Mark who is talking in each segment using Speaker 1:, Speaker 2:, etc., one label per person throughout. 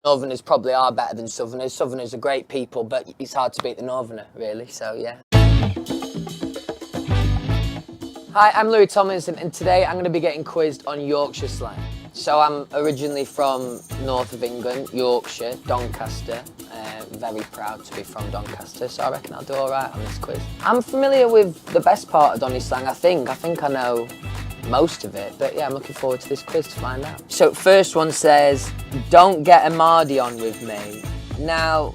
Speaker 1: Northerners probably are better than Southerners. Southerners are great people, but it's hard to beat the Northerner, really, so yeah. Hi, I'm Louis Tomlinson, and today I'm going to be getting quizzed on Yorkshire slang. So I'm originally from north of England, Yorkshire, Doncaster. Very proud to be from Doncaster, so I reckon I'll do all right on this quiz. I'm familiar with the best part of Donny slang, I think. I think I know most of it, but yeah, I'm looking forward to this quiz to find out. So first one says, don't get a Mardy on with me. Now,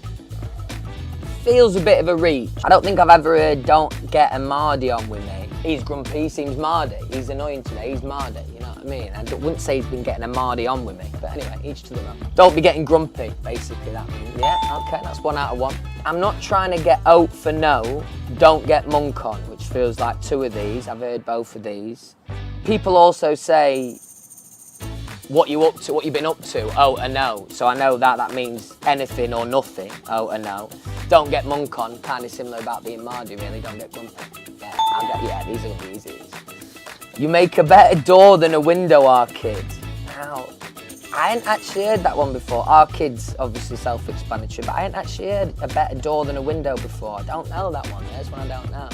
Speaker 1: feels a bit of a reach. I don't think I've ever heard don't get a Mardy on with me. He's grumpy, he seems mardy. He's annoying today, he's mardy, you know what I mean? I wouldn't say he's been getting a Mardy on with me, but anyway, each to their own. Don't be getting grumpy, basically that means. Yeah, okay, that's 1 out of 1. I'm not trying to get out for no, don't get monk on, which feels like 2 of these. I've heard both of these. People also say, what you up to, what you've been up to, oh or no. So I know that means anything or nothing, oh or no. Don't get monk on, kind of similar about being mardy really, don't get grumpy. Yeah, these are the easiest. You make a better door than a window, our kid. Now, I ain't actually heard that one before. Our kid's obviously self-explanatory, but I ain't actually heard a better door than a window before. I don't know that one, there's one I don't know.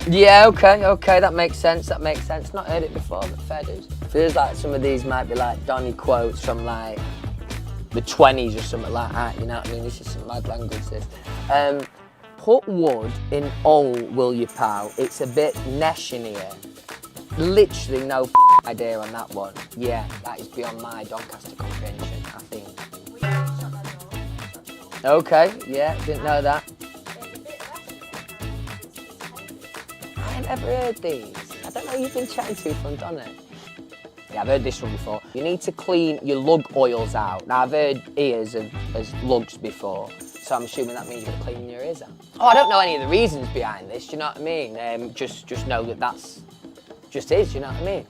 Speaker 1: Yeah, okay, that makes sense. Not heard it before, but fair dues. Feels like some of these might be like Donny quotes from like the 20s or something like that, you know what I mean? This is some mad language, this. Put wood in hole, will you, pal? It's a bit nesh in here. Literally no idea on that one. Yeah, that is beyond my Doncaster comprehension, I think. Okay, yeah, didn't know that. I ain't ever heard these. I don't know who you've been chatting to from Donny. Yeah, I've heard this one before. You need to clean your lug oils out. Now, I've heard ears as lugs before, so I'm assuming that means you're cleaning your ears out. Oh, I don't know any of the reasons behind this, do you know what I mean? Just know that that's just is, do you know what I mean?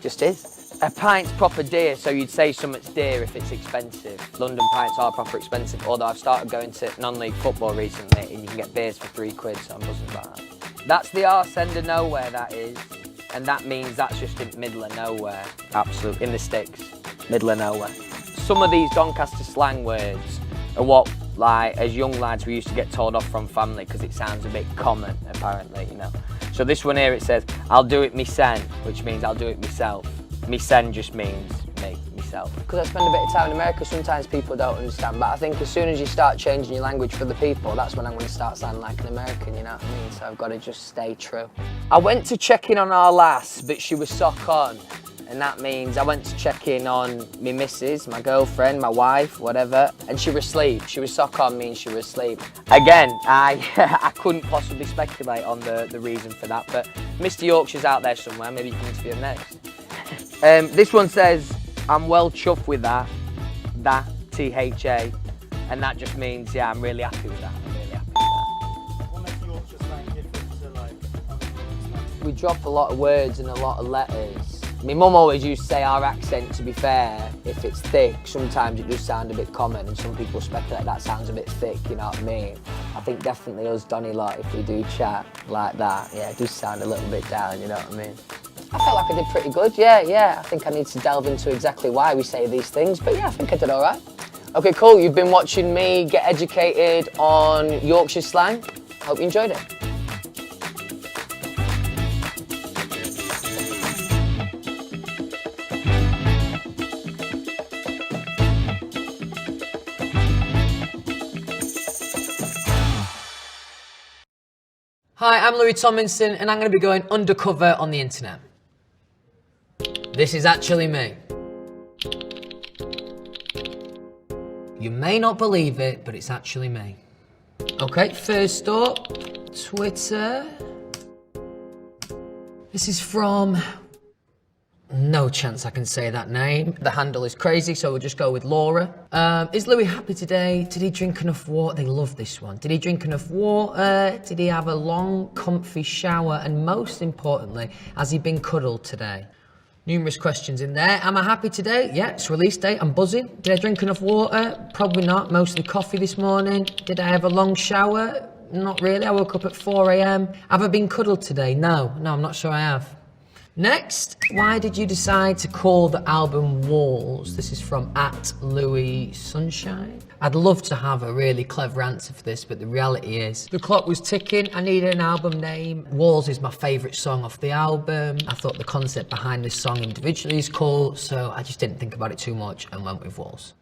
Speaker 1: Just is. A pint's proper dear, so you'd say something's dear if it's expensive. London pints are proper expensive, although I've started going to non-league football recently and you can get beers for £3, so I'm buzzing about that. That's the arse end of nowhere, that is. And that means that's just in middle of nowhere. Absolutely, in the sticks, middle of nowhere. Some of these Doncaster slang words are what, like, as young lads, we used to get told off from family because it sounds a bit common, apparently, you know. So this one here, it says, I'll do it mysen, which means I'll do it myself. Mysen just means me, myself. Because I spend a bit of time in America, sometimes people don't understand, but I think as soon as you start changing your language for the people, that's when I'm going to start sounding like an American, you know what I mean? So I've got to just stay true. I went to check in on our lass, but she was sock on. And that means I went to check in on me missus, my girlfriend, my wife, whatever, and she was asleep. She was sock on means she was asleep. Again, I couldn't possibly speculate on the reason for that, but Mr. Yorkshire's out there somewhere, maybe you can interview him next. This one says, I'm well chuffed with that, T-H-A, and that just means, yeah, I'm really happy with that,
Speaker 2: What makes Yorkshire slang different to like other slang?
Speaker 1: We drop a lot of words and a lot of letters. My mum always used to say our accent, to be fair, if it's thick, sometimes it does sound a bit common and some people speculate that sounds a bit thick, you know what I mean? I think definitely us Donny lot, if we do chat like that, yeah, it does sound a little bit down, you know what I mean? I felt like I did pretty good, yeah. I think I need to delve into exactly why we say these things, but yeah, I think I did all right. Okay, cool, you've been watching me get educated on Yorkshire slang. Hope you enjoyed it. Hi, I'm Louis Tomlinson and I'm going to be going undercover on the internet. This is actually me. You may not believe it, but it's actually me. Okay, first up, Twitter. This is from... No chance I can say that name. The handle is crazy, so we'll just go with Laura. Is Louis happy today? Did he drink enough water? They love this one. Did he drink enough water? Did he have a long, comfy shower? And most importantly, has he been cuddled today? Numerous questions in there. Am I happy today? Yeah, it's release day. I'm buzzing. Did I drink enough water? Probably not. Mostly coffee this morning. Did I have a long shower? Not really. I woke up at 4 a.m. Have I been cuddled today? No, I'm not sure I have. Next, why did you decide to call the album Walls? This is from @LouisSunshine. I'd love to have a really clever answer for this, but the reality is the clock was ticking. I needed an album name. Walls is my favourite song off the album. I thought the concept behind this song individually is cool, so I just didn't think about it too much and went with Walls.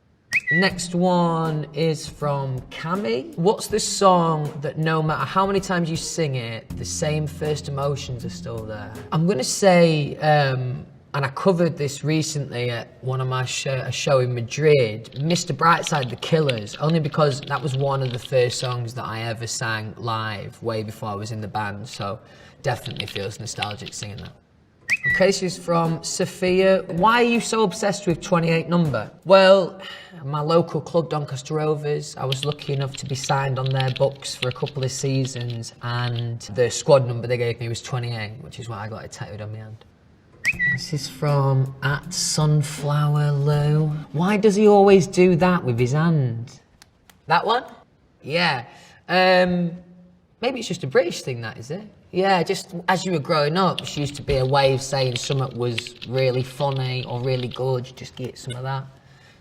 Speaker 1: Next one is from Cami. What's the song that no matter how many times you sing it, the same first emotions are still there? I'm gonna say, and I covered this recently at one of my a show in Madrid, Mr. Brightside, The Killers, only because that was one of the first songs that I ever sang live way before I was in the band, so definitely feels nostalgic singing that. Okay, this is from Sophia. Why are you so obsessed with 28 number? Well, my local club, Doncaster Rovers, I was lucky enough to be signed on their books for a couple of seasons, and the squad number they gave me was 28, which is why I got it tattooed on my hand. This is from @Sunflower Why does he always do that with his hand? That one? Yeah. Maybe it's just a British thing, that, is it? Yeah, just as you were growing up, it used to be a way of saying something was really funny or really good, you just get some of that.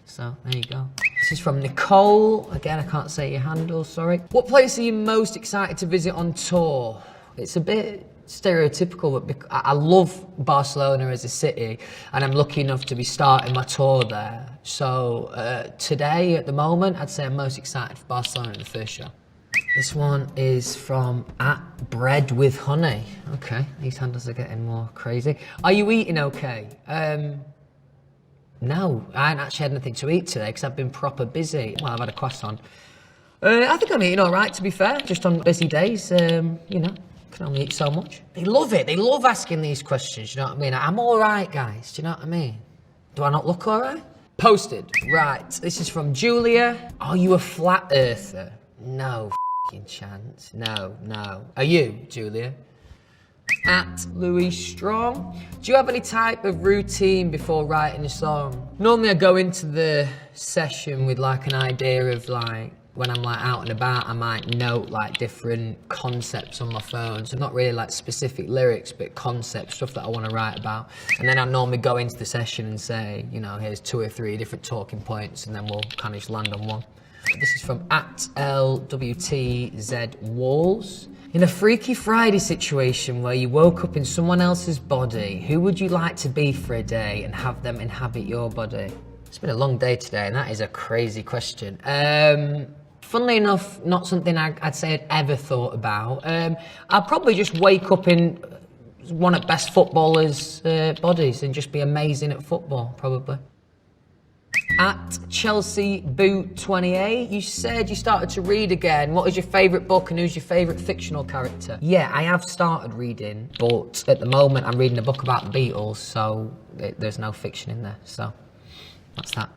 Speaker 1: So, there you go. This is from Nicole. Again, I can't say your handle, sorry. What place are you most excited to visit on tour? It's a bit stereotypical, but I love Barcelona as a city, and I'm lucky enough to be starting my tour there. So, today, at the moment, I'd say I'm most excited for Barcelona, the first show. This one is from @BreadWithHoney. Okay, these handles are getting more crazy. Are you eating okay? No, I haven't actually had anything to eat today because I've been proper busy. Well, I've had a croissant. I think I'm eating all right, to be fair. Just on busy days, you know, can only eat so much. They love it. They love asking these questions, you know what I mean? I'm all right, guys. Do you know what I mean? Do I not look all right? Posted. Right, this is from Julia. Are you a flat earther? No chance. No. Are you, Julia? @Louis Strong. Do you have any type of routine before writing a song? Normally I go into the session with like an idea of like, when I'm like out and about, I might note like different concepts on my phone. So not really like specific lyrics, but concepts, stuff that I want to write about. And then I normally go into the session and say, you know, here's 2 or 3 different talking points, and then we'll kind of just land on one. This is from @LWTZWalls. In a Freaky Friday situation where you woke up in someone else's body, who would you like to be for a day and have them inhabit your body? It's been a long day today, and that is a crazy question. Funnily enough, not something I'd say I'd ever thought about. I'd probably just wake up in one of the best footballers' bodies and just be amazing at football, probably. @ChelseaBoot28, you said you started to read again. What is your favourite book and who's your favourite fictional character? Yeah, I have started reading, but at the moment I'm reading a book about the Beatles, so there's no fiction in there, so that's that.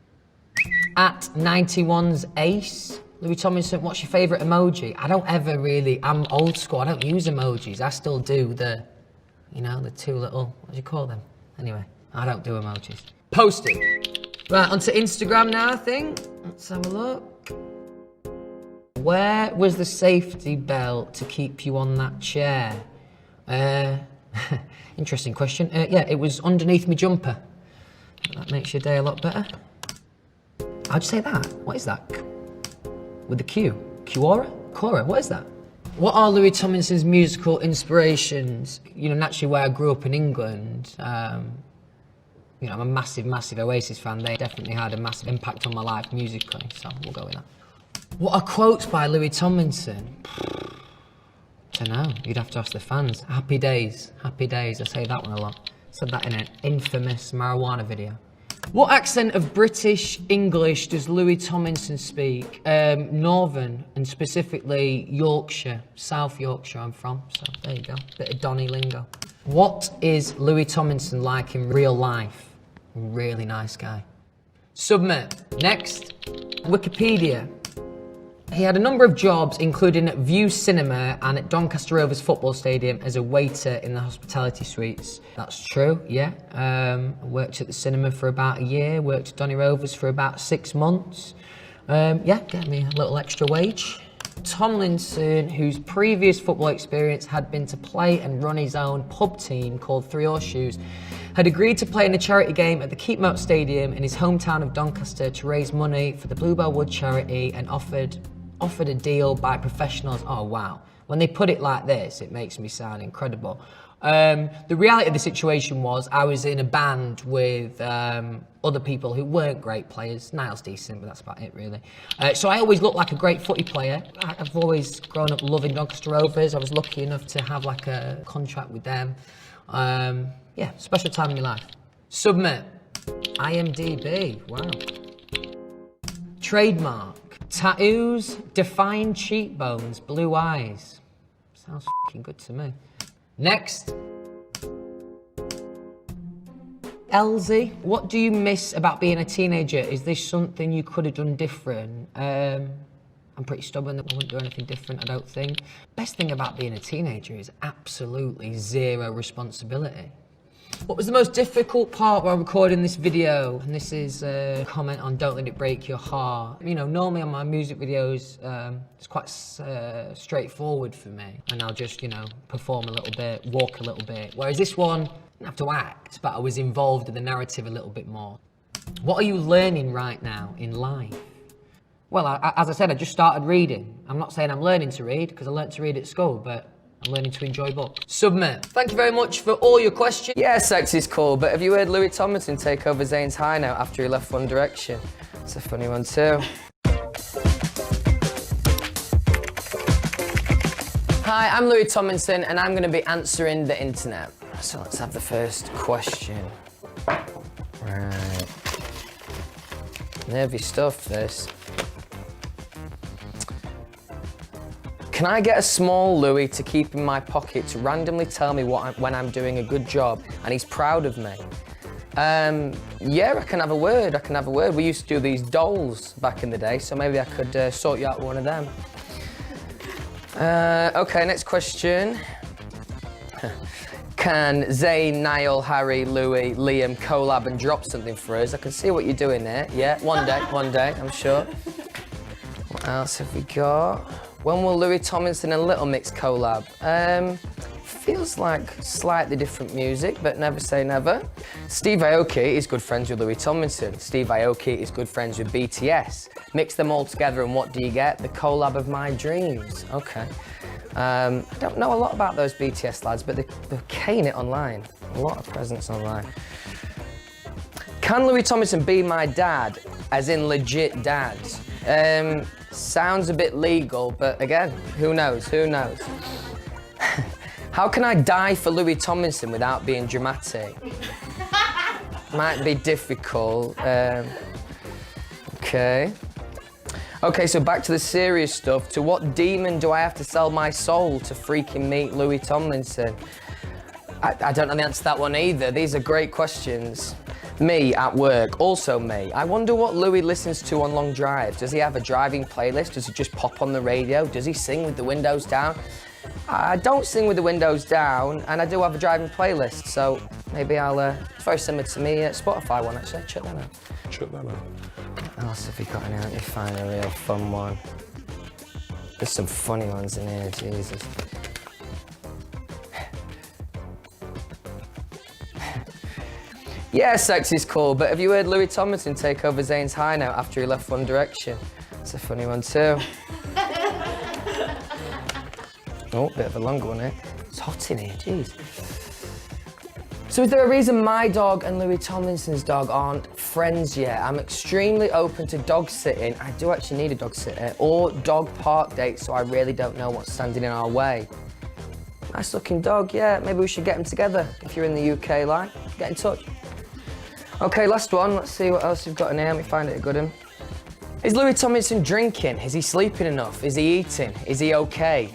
Speaker 1: @91's Ace, Louis Tomlinson, what's your favourite emoji? I don't ever really, I'm old school, I don't use emojis. I still do the, you know, the 2 little, what do you call them? Anyway, I don't do emojis. Posted. Right, onto Instagram now, I think. Let's have a look. Where was the safety belt to keep you on that chair? Interesting question. Yeah, it was underneath my jumper. That makes your day a lot better. How'd you say that? What is that? With the Q? Cora? What is that? What are Louis Tomlinson's musical inspirations? You know, naturally where I grew up in England, you know, I'm a massive Oasis fan. They definitely had a massive impact on my life musically, so we'll go with that. What are quotes by Louis Tomlinson? Don't know, you'd have to ask the fans. Happy days, I say that one a lot. Said that in an infamous marijuana video. What accent of British English does Louis Tomlinson speak? Northern, and specifically Yorkshire, South Yorkshire I'm from, so there you go, bit of Donny lingo. What is Louis Tomlinson like in real life? Really nice guy. Submit. Next, Wikipedia. He had a number of jobs, including at View Cinema and at Doncaster Rovers Football Stadium as a waiter in the hospitality suites. That's true, yeah. Worked at the cinema for about a year, worked at Donny Rovers for about 6 months. Yeah, get me a little extra wage. Tomlinson, whose previous football experience had been to play and run his own pub team called Three Horseshoes, had agreed to play in a charity game at the Keepmoat Stadium in his hometown of Doncaster to raise money for the Bluebell Wood charity and offered a deal by professionals. Oh wow. When they put it like this, it makes me sound incredible. The reality of the situation was I was in a band with other people who weren't great players. Niall's decent, but that's about it really. So I always looked like a great footy player. I've always grown up loving Doncaster Rovers. I was lucky enough to have like a contract with them. Yeah, special time in my life. Submit. IMDb, wow. Trademark. Tattoos, defined cheekbones, blue eyes. Sounds fucking good to me. Next. Elsie, what do you miss about being a teenager? Is this something you could have done different? I'm pretty stubborn that I wouldn't do anything different, I don't think. Best thing about being a teenager is absolutely zero responsibility. What was the most difficult part while recording this video? And this is a comment on Don't Let It Break Your Heart. You know, normally on my music videos, it's quite straightforward for me. And I'll just, you know, perform a little bit, walk a little bit. Whereas this one, I didn't have to act, but I was involved in the narrative a little bit more. What are you learning right now in life? Well, as I said, I just started reading. I'm not saying I'm learning to read, because I learned to read at school, but I'm learning to enjoy books. Submit. Thank you very much for all your questions. Yeah, sex is cool, but have you heard Louis Tomlinson take over Zayn's high note after he left One Direction? It's a funny one too. Hi, I'm Louis Tomlinson, and I'm going to be answering the internet. So let's have the first question. Right. Nervy stuff, this. Can I get a small Louis to keep in my pocket to randomly tell me when I'm doing a good job and he's proud of me? Yeah, I can have a word. We used to do these dolls back in the day, so maybe I could sort you out with one of them. Okay, next question. Can Zayn, Niall, Harry, Louis, Liam collab and drop something for us? I can see what you're doing there. Yeah, one day, I'm sure. What else have we got? When will Louis Tomlinson and Little Mix collab? Feels like slightly different music, but never say never. Steve Aoki is good friends with Louis Tomlinson. Steve Aoki is good friends with BTS. Mix them all together and what do you get? The collab of my dreams. Okay. I don't know a lot about those BTS lads, but they're kaying it online. A lot of presence online. Can Louis Tomlinson be my dad? As in legit dad? Sounds a bit legal, but again, who knows? How can I die for Louis Tomlinson without being dramatic? Might be difficult. Okay. Okay, so back to the serious stuff. To what demon do I have to sell my soul to freaking meet Louis Tomlinson? I don't know the answer to that one either. These are great questions. Me at work, also me. I wonder what Louis listens to on long drives. Does he have a driving playlist? Does he just pop on the radio? Does he sing with the windows down? I don't sing with the windows down, and I do have a driving playlist, so maybe I'll, it's very similar to me Spotify one, actually. Check that out. What else have we got in here? Let me find a real fun one. There's some funny ones in here, Jesus. Yeah, sex is cool, but have you heard Louis Tomlinson take over Zayn's high note after he left One Direction? It's a funny one too. Oh, bit of a longer one here. It's hot in here, jeez. So is there a reason my dog and Louis Tomlinson's dog aren't friends yet? I'm extremely open to dog sitting. I do actually need a dog sitter, or dog park dates, so I really don't know what's standing in our way. Nice looking dog, yeah, maybe we should get them together. If you're in the UK, like, get in touch. Okay, last one. Let's see what else we've got in here. Let me find it a good one. Is Louis Tomlinson drinking? Is he sleeping enough? Is he eating? Is he okay?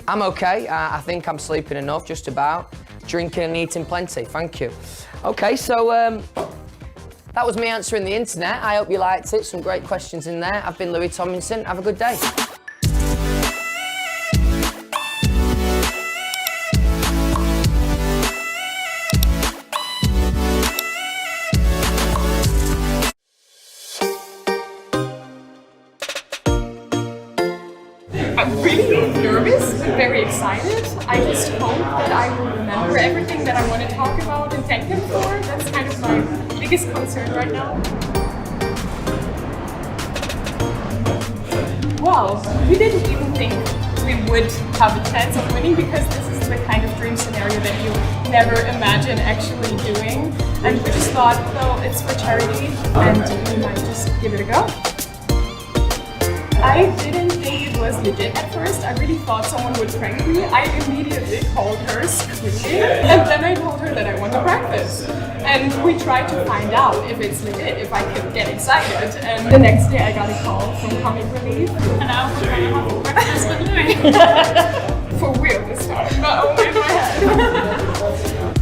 Speaker 1: I'm okay. I think I'm sleeping enough, just about. Drinking and eating plenty, thank you. Okay, so that was me answering the internet. I hope you liked it. Some great questions in there. I've been Louis Tomlinson. Have a good day.
Speaker 3: I'm really nervous and very excited. I just hope that I will remember everything that I want to talk about and thank him for. That's kind of my biggest concern right now. Well, we didn't even think we would have a chance of winning because this is the kind of dream scenario that you never imagine actually doing. And we just thought, well, it's for charity and we might just give it a go. I didn't think it was legit at first. I really thought someone would prank me. I immediately called her screaming and then I told her that I want to practice. And we tried to find out if it's legit, if I could get excited. And the next day I got a call from Comic Relief.
Speaker 4: And now we're going to have breakfast with Louis.
Speaker 3: For real this time, not only in my head.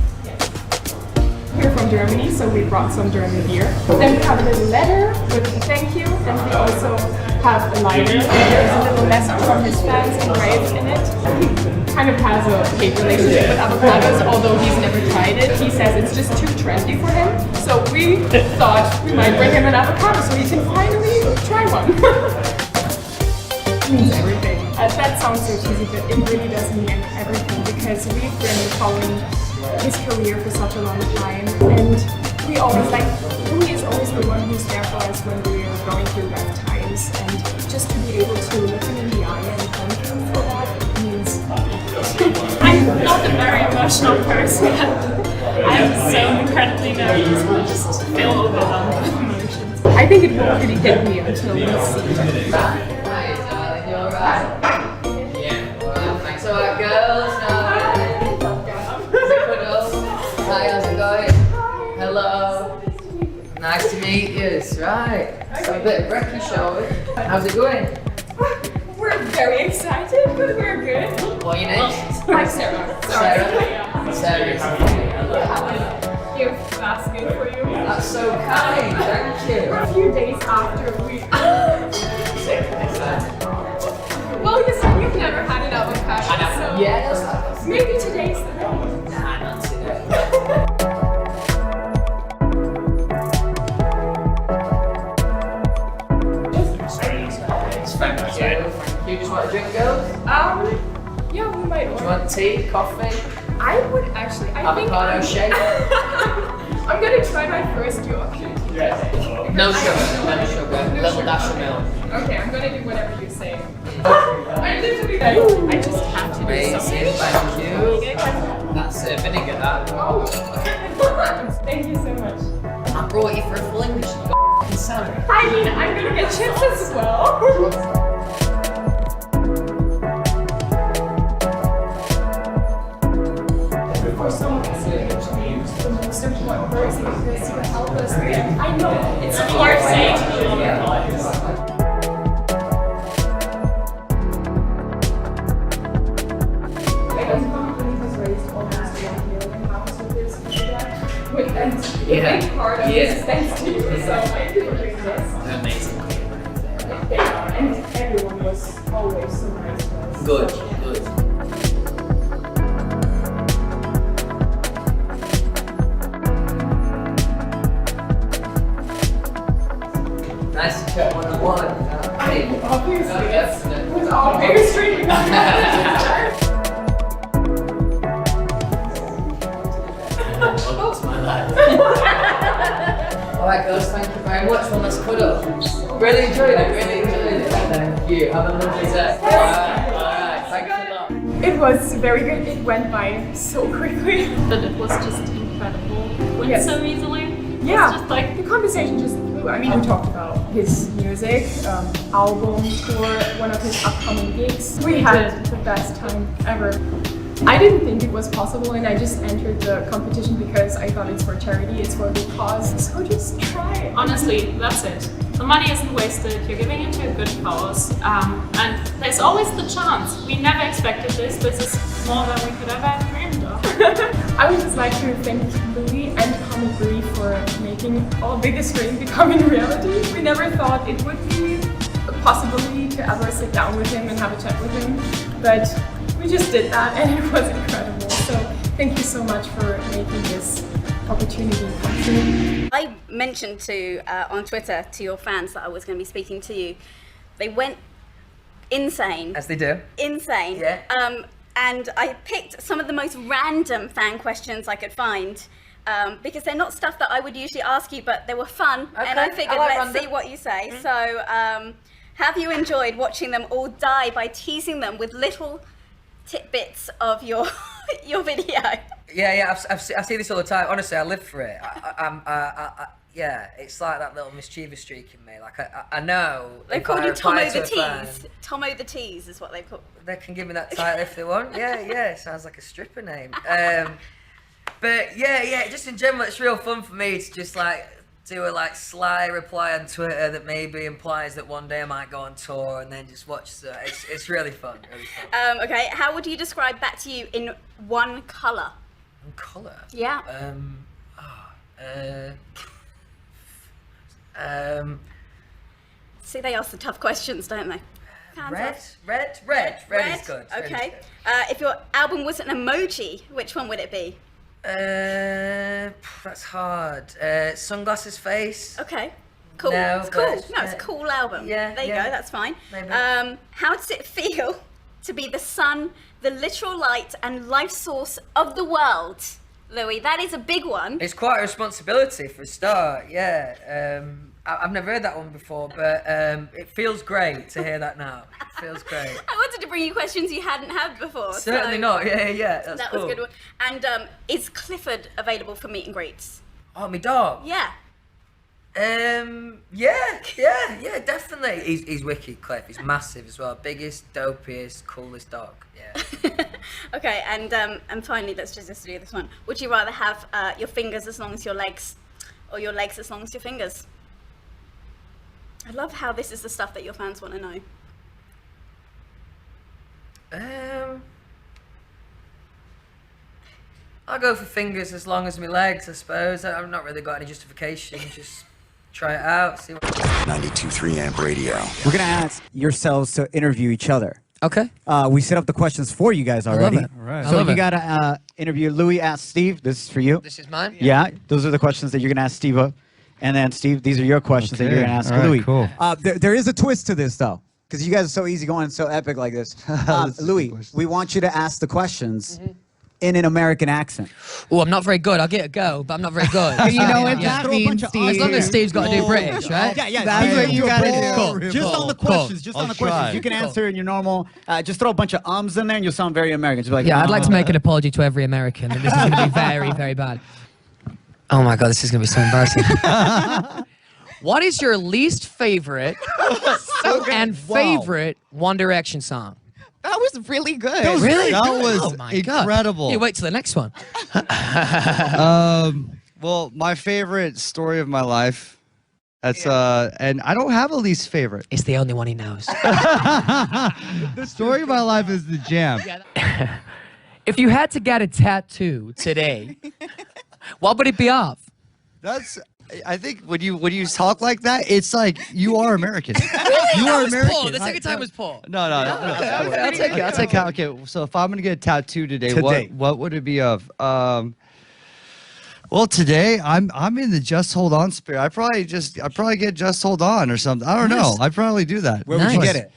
Speaker 3: We're from Germany, so we brought some German beer. Then we have a little letter with a thank you, and we also have a lighter. There's a little message from his fans engraved in it. He kind of has a hate relationship with avocados, although he's never tried it. He says it's just too trendy for him. So we thought we might bring him an avocado so he can finally try one. It means everything. That sounds so cheesy, but it really does mean everything because we've been following his career for such a long time, and we always Louis is always the one who's there for us when we are going through rough times, and just to be able to look him in the eye and thank him for that means
Speaker 4: I'm not a very emotional person. I'm so incredibly nervous. I just feel overwhelmed with emotions.
Speaker 3: I think it will really hit me until we see.
Speaker 5: Hi, darling, you alright? Yeah, alright, thanks. Alright, girls. Hi, how's it going? Hello. Nice to meet you. Right. So a bit of brekkie, shall we? How's it going?
Speaker 3: We're very excited, but we're good.
Speaker 5: What are your names?
Speaker 3: Hi, Sarah.
Speaker 5: Sarah. Sarah.
Speaker 3: Hello. Gift basket for you.
Speaker 5: That's so kind. Thank you.
Speaker 3: A few days after we. Well, you said you've never had an avocado, so
Speaker 5: Yes.
Speaker 3: maybe today's the day.
Speaker 5: Nah, not today. Thank you. You just want a drink, girls?
Speaker 3: Yeah, we might
Speaker 5: Do you
Speaker 3: order.
Speaker 5: want tea, coffee,
Speaker 3: I would actually,
Speaker 5: avocado shake?
Speaker 3: I'm gonna try my first yogurt.
Speaker 5: No sugar, no sugar. Little dash of milk.
Speaker 3: Okay, I'm gonna do whatever you say. I literally, I just have to do
Speaker 5: Amazing,
Speaker 3: something.
Speaker 5: thank you. That's it, vinegar that.
Speaker 3: Oh, thank you so much.
Speaker 5: I brought you for a full English, you got f***ing salad.
Speaker 3: I mean, I'm gonna get chips as well. For someone who's usually the most important person because you help us. I know it's hard saying to you. And a big part of this is thanks to you, so I feel really blessed.
Speaker 5: Amazing.
Speaker 3: And everyone was always so nice to us.
Speaker 5: Good,
Speaker 3: So,
Speaker 5: good. Nice to chat one-on-one.
Speaker 3: obviously, it was all very strange.
Speaker 5: Welcome to my life. Alright girls, thank you very much. Well, let's cut up. Really enjoyed it, really enjoyed it. Thank you. Have a lovely day. Alright, thanks a lot.
Speaker 3: It was very good. It went by so quickly.
Speaker 4: But it was just incredible. Went
Speaker 3: Yes.
Speaker 4: so easily.
Speaker 3: Yeah,
Speaker 4: It's just like,
Speaker 3: the conversation just flew. I mean, we talked about his music, album, tour, one of his upcoming gigs. We had the best time ever. I didn't think it was possible, and I just entered the competition because I thought it's for charity, it's for a good cause. So just try.
Speaker 4: honestly, that's it. The money isn't wasted, you're giving it to a good cause. And there's always the chance. We never expected this. This is more than we could ever dreamed of.
Speaker 3: I would just like to thank Louis and Comic Relief for making our biggest dream become in reality. We never thought it would be a possibility to ever sit down with him and have a chat with him, but we just did that and it was incredible. So thank you so much for making this opportunity come true.
Speaker 6: I mentioned on Twitter to your fans that I was going to be speaking to you. They went insane.
Speaker 1: As they do.
Speaker 6: Insane.
Speaker 1: Yeah.
Speaker 6: And I picked some of the most random fan questions I could find. Because they're not stuff that I would usually ask you, but they were fun.
Speaker 1: Okay,
Speaker 6: And I figured,
Speaker 1: like
Speaker 6: let's
Speaker 1: random.
Speaker 6: see what you say. So, have you enjoyed watching them all die by teasing them with little tidbits of your your video?
Speaker 1: Yeah, I see this all the time. Honestly, I live for it. Yeah, it's like that little mischievous streak in me. Like I know.
Speaker 6: They've
Speaker 1: if
Speaker 6: called
Speaker 1: I
Speaker 6: you
Speaker 1: reply
Speaker 6: Tomo
Speaker 1: to
Speaker 6: the
Speaker 1: a fan,
Speaker 6: Tease. Tomo the Tease is what they've called.
Speaker 1: They can give me that title if they want. Yeah, it sounds like a stripper name. But yeah, just in general, it's real fun for me to just like do a like sly reply on Twitter that maybe implies that one day I might go on tour and then just watch the. It's really fun. Really fun.
Speaker 6: Okay, how would you describe Back to You in one colour?
Speaker 1: Colour.
Speaker 6: Yeah. See, they ask the tough questions, don't they?
Speaker 1: Red is good. Red is
Speaker 6: Okay.
Speaker 1: good.
Speaker 6: If your album was an emoji, which one would it be?
Speaker 1: That's hard. Sunglasses face.
Speaker 6: Okay. Cool.
Speaker 1: No,
Speaker 6: it's cool.
Speaker 1: but-
Speaker 6: No, it's a cool album.
Speaker 1: Yeah,
Speaker 6: There you
Speaker 1: yeah.
Speaker 6: go. That's fine.
Speaker 1: Maybe.
Speaker 6: How does it feel to be the sun, the literal light and life source of the world, Louis? That is a big one.
Speaker 1: It's quite a responsibility for a start. Yeah. I've never heard that one before, but it feels great to hear that now. It feels great.
Speaker 6: I wanted to bring you questions you hadn't had before.
Speaker 1: Certainly
Speaker 6: so
Speaker 1: not. Yeah. That's
Speaker 6: That
Speaker 1: cool.
Speaker 6: was a good one. And is Clifford available for meet and greets?
Speaker 1: Oh, my dog.
Speaker 6: Yeah.
Speaker 1: Yeah, definitely. He's wicked, Cliff. He's massive as well. Biggest, dopiest, coolest dog. Yeah.
Speaker 6: Okay, and finally, let's just do this one. Would you rather have your fingers as long as your legs, or your legs as long as your fingers? I love how this is the stuff that your fans want to know.
Speaker 1: I'll go for fingers as long as my legs, I suppose. I've not really got any justification. Just try it out, see what...
Speaker 7: 92.3 Amp Radio.
Speaker 8: We're going to ask yourselves to interview each other.
Speaker 1: Okay.
Speaker 8: We set up the questions for you guys already.
Speaker 1: it.
Speaker 8: All right. So you got to interview Louis. Ask Steve. This is for you.
Speaker 1: This is mine?
Speaker 8: Yeah. Those are the questions that you're going to ask Steve. And then, Steve, these are your questions that you're going to ask
Speaker 9: All right,
Speaker 8: Louis.
Speaker 9: cool.
Speaker 8: There is a twist to this, though, because you guys are so easygoing and so epic like this. Louis, we want you to ask the questions in an American accent.
Speaker 10: Oh, I'm not very good. I'll get a go, but I'm not very good.
Speaker 9: You know what
Speaker 8: Yeah.
Speaker 9: that means,
Speaker 8: As
Speaker 9: Steve?
Speaker 10: As long as Steve's got to do British, right?
Speaker 8: Yeah.
Speaker 9: That's what you gotta do.
Speaker 10: Cool.
Speaker 8: Just on the questions. Just on the questions. You can answer in your normal. Just throw a bunch of ums in there, and you'll sound very American. Just be like,
Speaker 10: Yeah, I'd like to make an apology to every American. And this is going to be very, very bad. Oh my God, this is going to be so embarrassing. What is your least favorite and favorite One Direction song?
Speaker 9: That was really good.
Speaker 10: Really?
Speaker 9: That was
Speaker 10: Oh my God.
Speaker 9: incredible.
Speaker 10: You wait till the next one.
Speaker 9: Well, my favorite story of my life. That's and I don't have a least favorite.
Speaker 10: It's the only one he knows.
Speaker 9: The story of my life is the jam.
Speaker 10: If you had to get a tattoo today, what would it be of?
Speaker 9: That's. I think when you talk like that, it's like you are American.
Speaker 10: Really?
Speaker 9: You
Speaker 10: That
Speaker 9: are
Speaker 10: was
Speaker 9: American.
Speaker 10: poor. The second time was poor.
Speaker 9: No.
Speaker 10: Okay, I'll take it. I'll take it.
Speaker 9: Okay, so if I'm gonna get a tattoo today, what would it be of? Well, today I'm in the Just Hold On spirit. I probably get Just Hold On or something. I don't know. I'd probably do that.
Speaker 8: Where would you get it?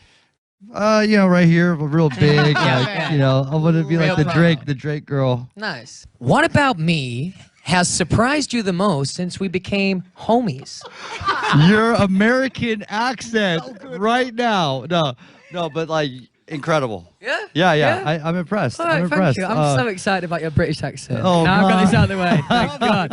Speaker 9: Right here, real big. Like, I want to be like the Drake girl.
Speaker 10: Nice. What about me has surprised you the most since we became homies?
Speaker 9: Your American accent right now. No, but like incredible.
Speaker 10: Yeah?
Speaker 9: Yeah. I'm impressed.
Speaker 10: All right,
Speaker 9: I'm impressed.
Speaker 10: thank you. I'm so excited about your British accent.
Speaker 9: Oh,
Speaker 10: now I've got this
Speaker 9: God.
Speaker 10: out of the way. Thank God.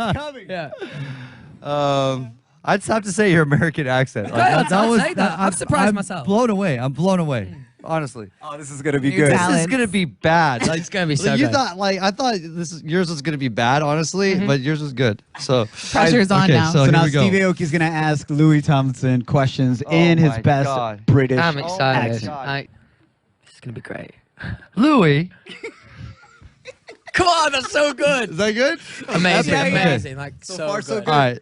Speaker 10: Yeah.
Speaker 9: I'd have to say your American accent.
Speaker 10: I'd say that. I'm surprised myself.
Speaker 9: I'm blown away. Honestly.
Speaker 8: Oh, this is gonna be
Speaker 10: New
Speaker 8: good.
Speaker 10: talent.
Speaker 9: This is gonna be bad. Like,
Speaker 10: It's gonna be so
Speaker 9: you
Speaker 10: good.
Speaker 9: thought I thought yours was gonna be bad, honestly, but yours was good. So
Speaker 11: Pressure's on now.
Speaker 9: So
Speaker 8: So
Speaker 9: here
Speaker 8: now
Speaker 9: we go.
Speaker 8: Steve Aoki's gonna ask Louis Tomlinson questions in his
Speaker 9: my
Speaker 8: best
Speaker 9: God.
Speaker 8: British
Speaker 10: I'm excited.
Speaker 8: accent.
Speaker 10: This is gonna be great.
Speaker 9: Louis,
Speaker 10: Come on, that's so good.
Speaker 9: is that good?
Speaker 10: Amazing,
Speaker 9: Okay.
Speaker 10: amazing. Like so
Speaker 8: far, so
Speaker 10: good.
Speaker 8: good.
Speaker 9: All right.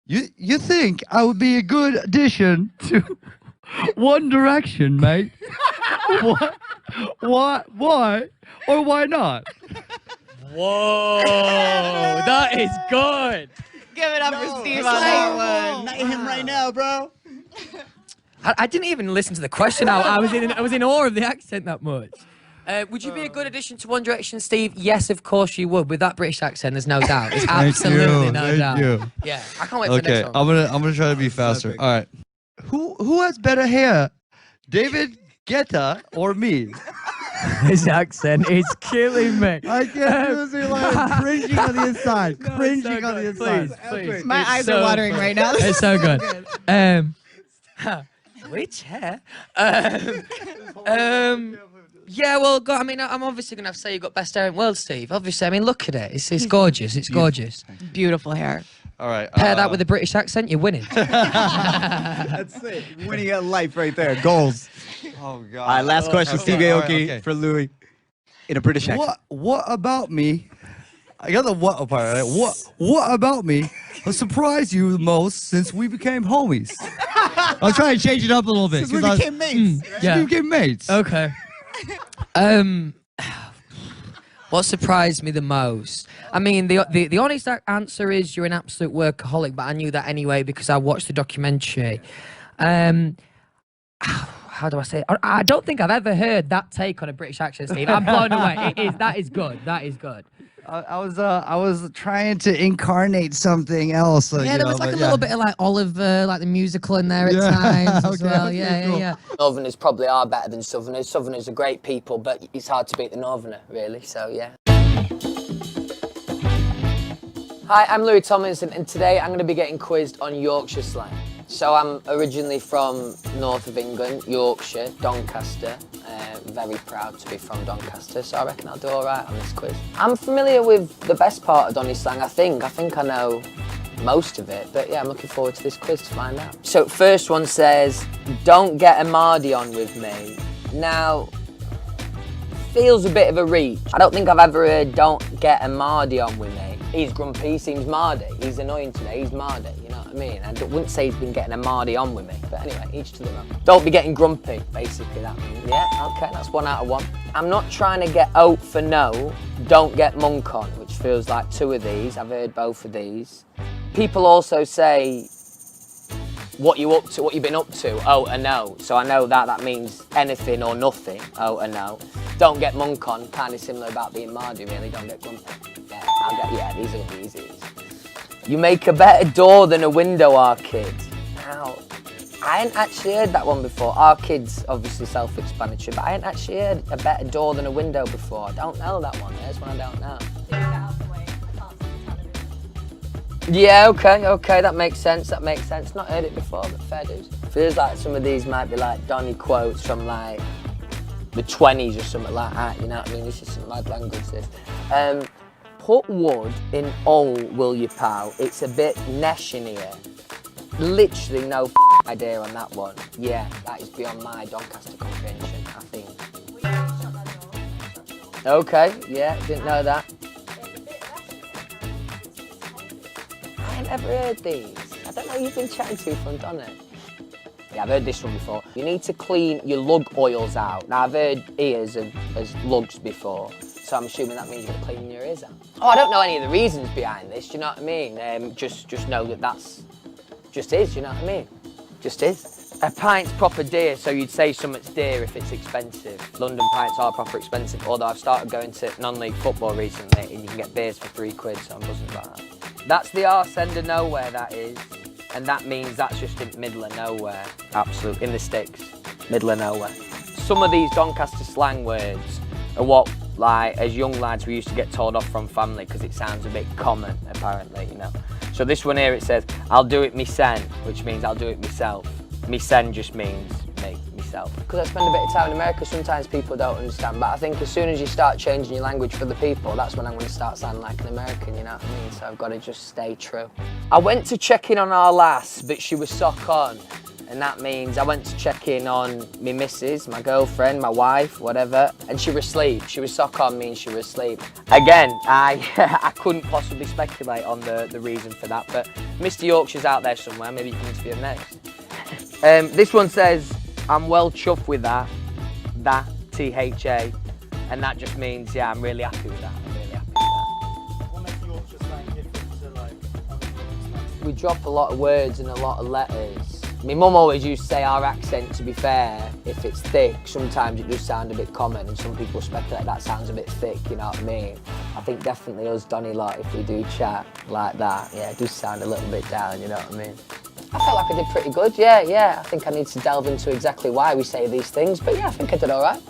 Speaker 9: You think I would be a good addition to One Direction, mate? What? Why? Or why not?
Speaker 10: Whoa, that is good.
Speaker 11: Give it up for Steve on that one.
Speaker 8: Knight him right now, bro.
Speaker 10: I didn't even listen to the question. I was in awe of the accent that much. Would you be a good addition to One Direction, Steve? Yes, of course you would. With that British accent, there's no doubt. It's absolutely no doubt.
Speaker 9: Thank you.
Speaker 10: Yeah, I can't wait for the next one.
Speaker 9: I'm gonna try to be faster. All right. Who has better hair, David Guetta or me?
Speaker 10: His accent is killing me.
Speaker 9: I can't listen, like I'm cringing on the inside. Cringing on the inside.
Speaker 10: Please.
Speaker 11: My eyes are watering right now.
Speaker 10: It's so good. Which hair? Yeah, well, I mean, I'm obviously going to have to say you got best hair in the world, Steve. Obviously, I mean, look at it. It's gorgeous. It's gorgeous.
Speaker 11: Beautiful hair.
Speaker 9: All right.
Speaker 10: Pair that with a British accent, you're winning.
Speaker 8: That's it. Winning at life right there. Goals.
Speaker 9: Oh, God.
Speaker 8: All right, last question, Steve Aoki for Louis. In a British accent.
Speaker 9: What about me? I got the what part, right? What about me has surprised you the most since we became homies? I'll try to change it up a little bit.
Speaker 8: Since we became mates.
Speaker 10: Yeah.
Speaker 9: We became mates.
Speaker 10: Okay. What surprised me the most? I mean, the honest answer is you're an absolute workaholic, but I knew that anyway because I watched the documentary. How do I say it? I don't think I've ever heard that take on a British accent, Steve. I'm blown away. That is good. That is good.
Speaker 9: I was trying to incarnate something else.
Speaker 10: Yeah, there was like a little bit of like Oliver, like the musical in there at times as well. Yeah.
Speaker 1: Northerners probably are better than Southerners. Southerners are great people, but it's hard to beat the Northerner, really, so yeah. Hi, I'm Louis Tomlinson, and today I'm going to be getting quizzed on Yorkshire slang. So I'm originally from north of England, Yorkshire, Doncaster. Very proud to be from Doncaster, so I reckon I'll do all right on this quiz. I'm familiar with the best part of Donny slang, I think. I think I know most of it, but yeah, I'm looking forward to this quiz to find out. So first one says, don't get a Mardy on with me. Now, feels a bit of a reach. I don't think I've ever heard don't get a Mardy on with me. He's grumpy, he seems mardy. He's annoying today, he's mardy, you know what I mean? I wouldn't say he's been getting a Mardy on with me, but anyway, each to their own. Don't be getting grumpy, basically that means. Yeah, okay, that's 1 out of 1. I'm not trying to get out for no, don't get monk on, which feels like 2 of these. I've heard both of these. People also say, what you up to, what you've been up to, oh or no. So I know that means anything or nothing, oh or no. Don't get monk on, kind of similar about being mardy really, don't get grumpy. Yeah, these are the easiest. You make a better door than a window, our kid. Now, I hadn't actually heard that one before. Our kid's obviously self-explanatory, but I hadn't actually heard a better door than a window before. I don't know that one, there's one I don't know. Yeah, okay, that makes sense. Not heard it before, but fair dues. Feels like some of these might be like Donny quotes from like the 20s or something like that, you know what I mean? This is some mad language, this. Put wood in all, will you, pal? It's a bit nesh in here. Literally no idea on that one. Yeah, that is beyond my Doncaster comprehension, I think. Okay, yeah, didn't know that. I ain't ever heard these. I don't know who you've been chatting to from Donny. Yeah, I've heard this one before. You need to clean your lug oils out. Now, I've heard ears as lugs before, so I'm assuming that means you're cleaning your ears out. Oh, I don't know any of the reasons behind this, do you know what I mean? Just know that that's just is, do you know what I mean? Just is. A pint's proper dear, so you'd say something's dear if it's expensive. London pints are proper expensive, although I've started going to non-league football recently and you can get beers for £3, so I'm buzzing about that. That's the arse end of nowhere, that is. And that means that's just in the middle of nowhere. Absolutely, in the sticks, middle of nowhere. Some of these Doncaster slang words are what, like, as young lads we used to get told off from family because it sounds a bit common, apparently, you know. So this one here, it says, I'll do it mysen, which means I'll do it myself. Mysen just means me, myself. Because I spend a bit of time in America, sometimes people don't understand, but I think as soon as you start changing your language for the people, that's when I'm going to start sounding like an American, you know what I mean? So I've got to just stay true. I went to check in on our lass, but she was sock on. And that means I went to check in on me missus, my girlfriend, my wife, whatever, and she was asleep. She was sock on means she was asleep. Again, I couldn't possibly speculate on the reason for that, but Mr. Yorkshire's out there somewhere, maybe you can interview him next. This one says, I'm well chuffed with that, T-H-A, and that just means, yeah, I'm really happy with that,
Speaker 2: What makes Yorkshire slang different to like other Yorkshire slang?
Speaker 1: We drop a lot of words and a lot of letters. My mum always used to say our accent, to be fair, if it's thick, sometimes it does sound a bit common, and some people speculate that sounds a bit thick, you know what I mean? I think definitely us, Donny, like, if we do chat like that, yeah, it does sound a little bit down, you know what I mean? I felt like I did pretty good, yeah. I think I need to delve into exactly why we say these things, but yeah, I think I did all right.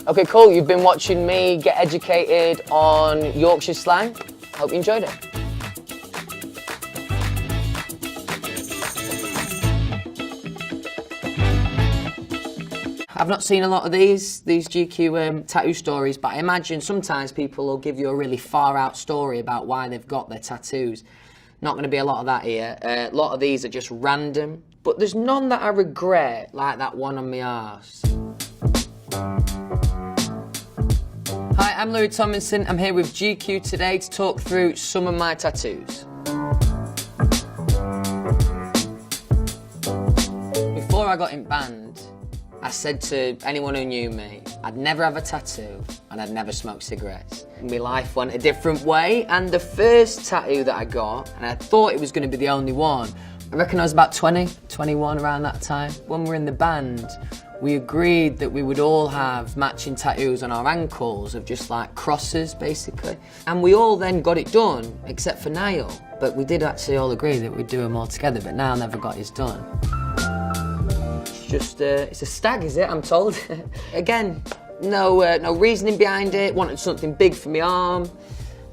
Speaker 1: Okay, cool, you've been watching me get educated on Yorkshire slang. Hope you enjoyed it. I've not seen a lot of these GQ tattoo stories, but I imagine sometimes people will give you a really far out story about why they've got their tattoos. Not going to be a lot of that here. A lot of these are just random, but there's none that I regret, like that one on my arse. Hi, I'm Louis Tomlinson. I'm here with GQ today to talk through some of my tattoos. Before I got in band, I said to anyone who knew me, I'd never have a tattoo and I'd never smoke cigarettes. My life went a different way, and the first tattoo that I got, and I thought it was going to be the only one, I reckon I was about 20, 21 around that time. When we were in the band, we agreed that we would all have matching tattoos on our ankles of just like crosses, basically. And we all then got it done, except for Niall. But we did actually all agree that we'd do them all together, but Niall never got his done. Just, it's a stag, is it? I'm told. Again, no reasoning behind it. Wanted something big for my arm,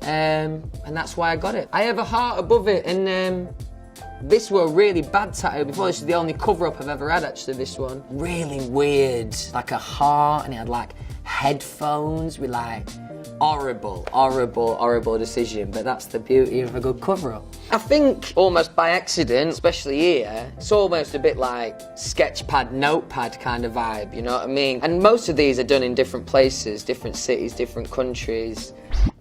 Speaker 1: and that's why I got it. I have a heart above it, and this were a really bad tattoo before. This is the only cover-up I've ever had, actually. This one, really weird, like a heart, and it had like headphones with like horrible decision. But that's the beauty of a good cover-up. I think almost by accident, especially here, it's almost a bit like sketchpad, notepad kind of vibe, you know what I mean? And most of these are done in different places, different cities, different countries,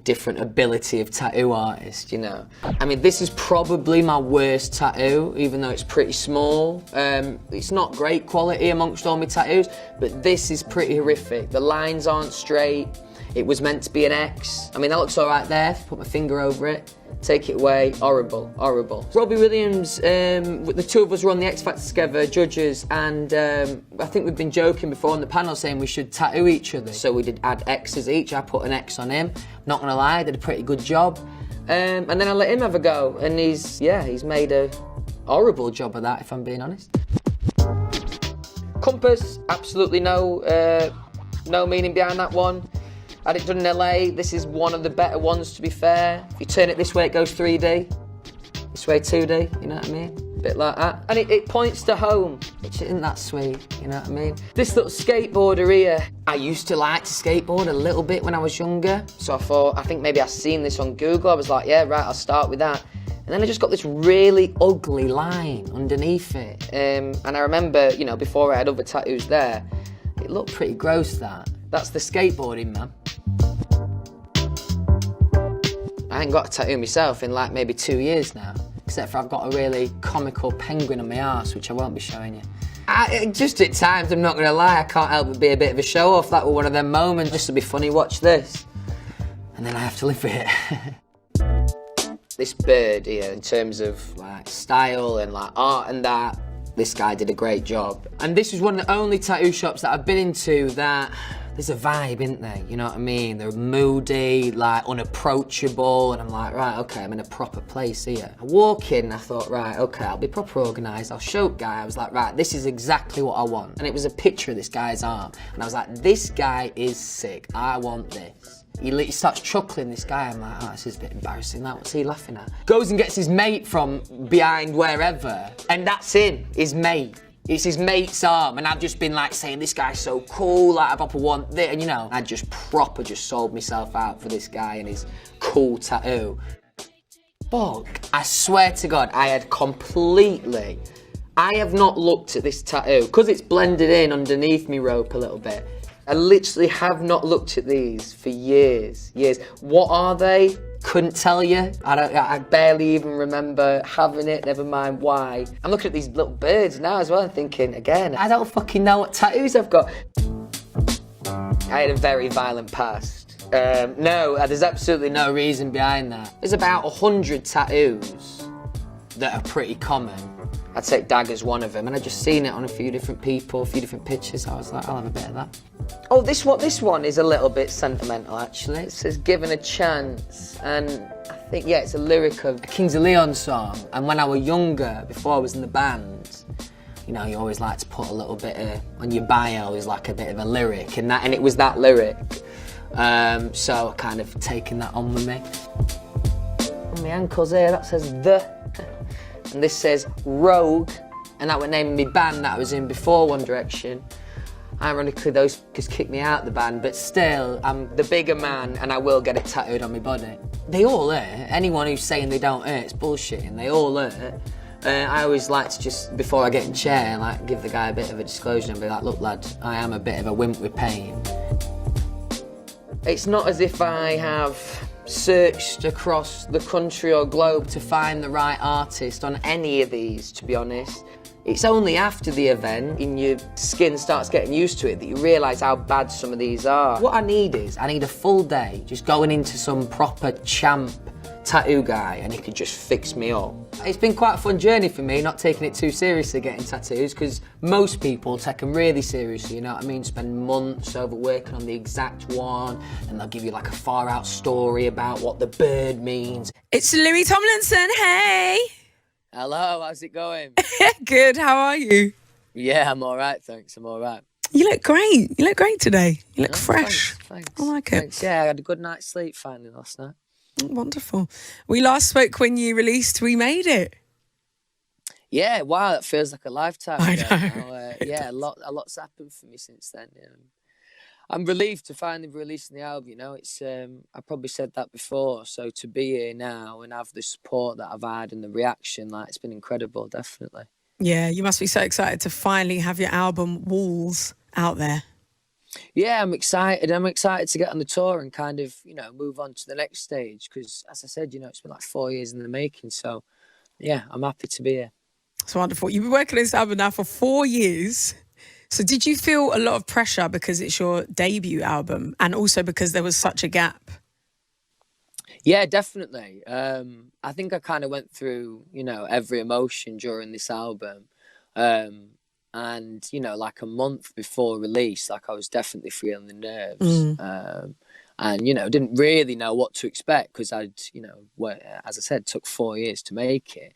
Speaker 1: different ability of tattoo artists, you know? I mean, this is probably my worst tattoo, even though it's pretty small. It's not great quality amongst all my tattoos, but this is pretty horrific. The lines aren't straight. It was meant to be an X. I mean, that looks all right there, put my finger over it. Take it away, horrible. Robbie Williams, the two of us were on the X Factor together, judges, and I think we've been joking before on the panel saying we should tattoo each other. So we did add X's each. I put an X on him. Not gonna lie, I did a pretty good job. And then I let him have a go, and he's made a horrible job of that, if I'm being honest. Compass, absolutely no meaning behind that one. I had it done in LA. This is one of the better ones, to be fair. If you turn it this way, it goes 3D. This way, 2D, you know what I mean? A bit like that. And it points to home, which isn't that sweet, you know what I mean? This little skateboarder here, I used to like to skateboard a little bit when I was younger. So I think maybe I seen this on Google. I was like, yeah, right, I'll start with that. And then I just got this really ugly line underneath it. And I remember, you know, before I had other tattoos there, it looked pretty gross, that. That's the skateboarding, man. I ain't got a tattoo myself in like maybe 2 years now, except for I've got a really comical penguin on my arse, which I won't be showing you. Just at times, I'm not gonna lie, I can't help but be a bit of a show off. That was one of them moments, just to be funny, watch this. And then I have to live with it. This bird here, in terms of like style and like art and that, this guy did a great job. And this was one of the only tattoo shops that I've been into that there's a vibe, isn't there? You know what I mean? They're moody, like unapproachable, and I'm like, right, okay, I'm in a proper place here. I walk in and I thought, right, okay, I'll be proper organised. I'll show guy. I was like, right, this is exactly what I want. And it was a picture of this guy's arm. And I was like, this guy is sick. I want this. He starts chuckling, this guy. I'm like, oh, this is a bit embarrassing. That, what's he laughing at? Goes and gets his mate from behind wherever, and that's him, his mate. It's his mate's arm, and I've just been like saying, this guy's so cool, like I proper want this, and you know, I just sold myself out for this guy and his cool tattoo. Fuck, I swear to God, I have not looked at this tattoo, because it's blended in underneath me rope a little bit. I literally have not looked at these for years. What are they? Couldn't tell you. I barely even remember having it, never mind why. I'm looking at these little birds now as well and thinking, again, I don't fucking know what tattoos I've got. I had a very violent past. No, there's absolutely no reason behind that. There's about 100 tattoos that are pretty common. I'd say Dagger's one of them, and I just seen it on a few different people, a few different pictures. So I was like, I'll have a bit of that. Oh, this one is a little bit sentimental actually. It says "Given a Chance," and I think it's a lyric of a Kings of Leon song. And when I was younger, before I was in the band, you know, you always like to put a little bit of, on your bio is like a bit of a lyric, and it was that lyric. So I kind of taken that on with me. On my ankles here, that says "The," and this says "Rogue," and that was naming my band that I was in before One Direction. Ironically, those just kicked me out of the band, but still, I'm the bigger man and I will get it tattooed on my body. They all hurt. Anyone who's saying they don't hurt, it's bullshit, and they all hurt. I always like to just, before I get in chair, like give the guy a bit of a disclosure and be like, look lad, I am a bit of a wimp with pain. It's not as if I have searched across the country or globe to find the right artist on any of these, to be honest. It's only after the event, and your skin starts getting used to it, that you realise how bad some of these are. What I need a full day just going into some proper champ tattoo guy and he could just fix me up. It's been quite a fun journey for me, not taking it too seriously getting tattoos, because most people take them really seriously, you know what I mean? Spend months over working on the exact one, and they'll give you like a far out story about what the bird means.
Speaker 11: It's Louis Tomlinson, hey!
Speaker 1: Hello, how's it going?
Speaker 11: Good, how are you?
Speaker 1: Yeah, I'm all right, thanks, I'm all right.
Speaker 11: You look great. You look great today. You look fresh.
Speaker 1: Thanks.
Speaker 11: I like it.
Speaker 1: Thanks. Yeah, I had a good night's sleep finally last night.
Speaker 11: Wonderful. We last spoke when you released We Made It.
Speaker 1: Yeah, wow, that feels like a lifetime
Speaker 11: I
Speaker 1: ago.
Speaker 11: know.
Speaker 1: Yeah, a lot's happened for me since then. I'm relieved to finally be releasing the album, you know. It's I probably said that before, so to be here now and have the support that I've had and the reaction, like, it's been incredible, definitely.
Speaker 11: Yeah, you must be so excited to finally have your album Walls out there.
Speaker 1: Yeah, I'm excited. I'm excited to get on the tour and kind of, you know, move on to the next stage because, as I said, you know, it's been like 4 years in the making. So, yeah, I'm happy to be here.
Speaker 11: It's wonderful. You've been working on this album now for 4 years. So did you feel a lot of pressure because it's your debut album and also because there was such a gap?
Speaker 1: Yeah, definitely. I think I kind of went through, you know, every emotion during this album. And, you know, like a month before release, like I was definitely feeling the nerves. And, you know, didn't really know what to expect because I'd, you know, as I said, took 4 years to make it.